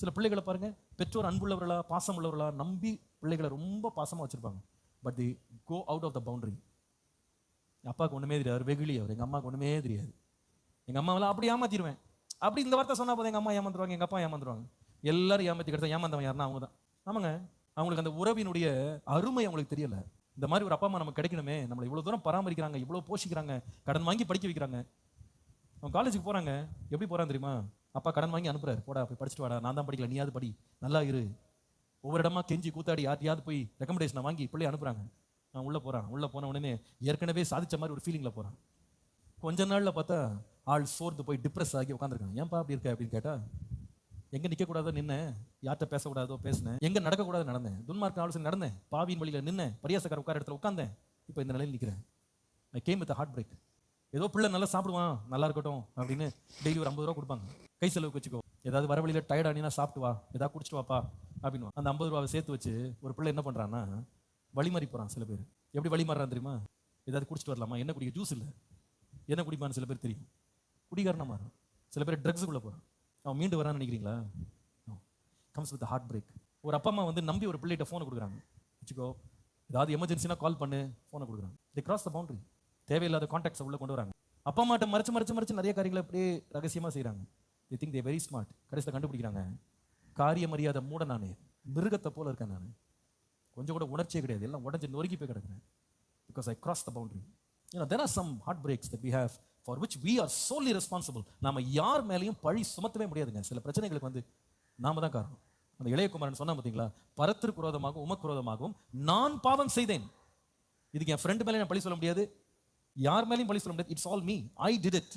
சில பிள்ளைகளை பாருங்க, பெற்றோர் அன்புள்ளவர்களா பாசம் உள்ளவர்களா நம்பி பிள்ளைகளை ரொம்ப பாசமா வச்சிருப்பாங்க. But the go out of the boundary. அப்பாவுக்கு ஒண்ணுமே தெரியாது, வெகுளி அவர். எங்க அம்மாவுக்கு ஒண்ணுமே தெரியாது. எங்க அம்மாவெல்லாம் அப்படி ஏமாத்திடுவேன். அப்படி இந்த வார்த்தை சொன்னா போதும், எங்க அம்மா ஏமாந்துருவாங்க, எங்க அப்பா ஏமாந்துருவாங்க. எல்லாரும் ஏமாத்தி கிடச்சா ஏமாந்தவன் யாருன்னா அவங்க தான். ஆமாங்க, அவங்களுக்கு அந்த உறவினுடைய அருமை அவங்களுக்கு தெரியல. இந்த மாதிரி ஒரு அப்பா அம்மா நமக்கு கிடைக்கணுமே, நம்மளை இவ்வளவு தூரம் பராமரிக்கிறாங்க, இவ்வளவு போஷிக்கிறாங்க, கடன் வாங்கி படிக்க வைக்கிறாங்க. அவங்க காலேஜுக்கு போறாங்க, எப்படி போறான் தெரியுமா? அப்பா கடன் வாங்கி அனுப்புறாரு, போடா போய் படிச்சுட்டு வாடா, நான் தான் படிக்கல, நீயாவது படி, நல்லா இரு. ஒவ்வொரு இடமா கெஞ்சி கூத்தாடி யார்ட்டையாவது போய் ரெக்கமெண்டேஷனை வாங்கி பிள்ளை அனுப்புறாங்க. நான் உள்ள போறான். உள்ள போன உடனே ஏற்கனவே சாதிச்ச மாதிரி ஒரு ஃபீலிங்ல போறான். கொஞ்ச நாள்ல பார்த்தா ஆள் சோர்ந்து போய் டிப்ரெஸ் ஆகி உட்காந்துருக்காங்க. ஏன்பா அப்படி இருக்க அப்படின்னு கேட்டா, எங்க நிக்க கூடாதோ நின்னேன், யார்கிட்ட பேசக்கூடாதோ பேசினேன், எங்க நடக்கக்கூடாது நடந்தேன், துன்மார்க்க ஆலோசனை நடந்தேன், பாவியின் வழியில நின்னேன், பரியாசக்கார உட்கார இடத்துல உட்கார்ந்தேன், இப்போ இந்த நிலையில் நிற்கிறேன். I came with heart break. ஏதோ பிள்ளை நல்லா சாப்பிடுவான், நல்லா இருக்கட்டும் அப்படின்னு டெய்லி ஒரு 50 ரூபா கொடுப்பாங்க, கை செலவுக்கு வச்சுக்கோ, ஏதாவது வர வழியில டயர்ட் ஆனினா சாப்பிட்டு வா, ஏதாவது குடிச்சிட்டு வாப்பா அப்படின்னு. அந்த 50 ரூபாவை சேர்த்து வச்சு ஒரு பிள்ளை என்ன பண்றான்னா வழிமாறி போறான். சில பேர் எப்படி வழிமாறான் தெரியுமா? ஏதாவது குடிச்சிட்டு வரலாமா, என்ன குடிக்க, ஜூஸ் இல்லை, என்ன குடிப்பான்னு சில பேர் தெரியும், குடிகாரனா மாறும். சில பேர் ட்ரக்ஸுக்குள்ள போறான். அவன் மீண்டு வரான்னு நினைக்கிறீங்களா? Comes with heart break. ஒரு அப்பா அம்மா வந்து நம்பி ஒரு பிள்ளைகிட்ட ஃபோனை கொடுக்குறாங்க, வச்சுக்கோ ஏதாவது எமர்ஜென்சினா கால் பண்ணு, ஃபோனை கொடுக்குறாங்க. தி கிராஸ் த பவுண்டரி. தேவையில்லாத கான்டாக்ட்ஸ் உள்ள கொண்டு வராங்க. அப்பா அம்மாட்ட மறைச்சு மறைச்சு மறைச்சு நிறைய காரியங்களை அப்படியே ரகசியமா செய்யறாங்க. தி திங்க் தே வெரி ஸ்மார்ட். கடைசியில் கண்டுபிடிக்கிறாங்க, காரியம் அறியாத மூட நானே, மிருகத்தை போல இருக்கேன் நான், கொஞ்சம் கூட உணர்ச்சியே கிடையாது, எல்லாம் உடஞ்சி நொறுக்கி போய் கிடக்குறேன். Because I crossed the boundary. There are some heartbreaks that we have for which we are solely responsible. நாம யார் மேலேயும் பழி சுமத்தவே முடியாதுங்க. சில பிரச்சனைகளுக்கு வந்து நாம தான் காரணம். அந்த இளையகுமாரன் சொன்னா பார்த்தீங்களா, பரத்திற்கு விரோதமாகவும் உமக்கு விரோதமாகவும் நான் பாவம் செய்தேன். இதுக்கு என் ஃப்ரெண்ட் மேலே நான் பழி சொல்ல முடியாது, யார் மேலேயும் பழி சொல்ல முடியாது. It's all me, I did it.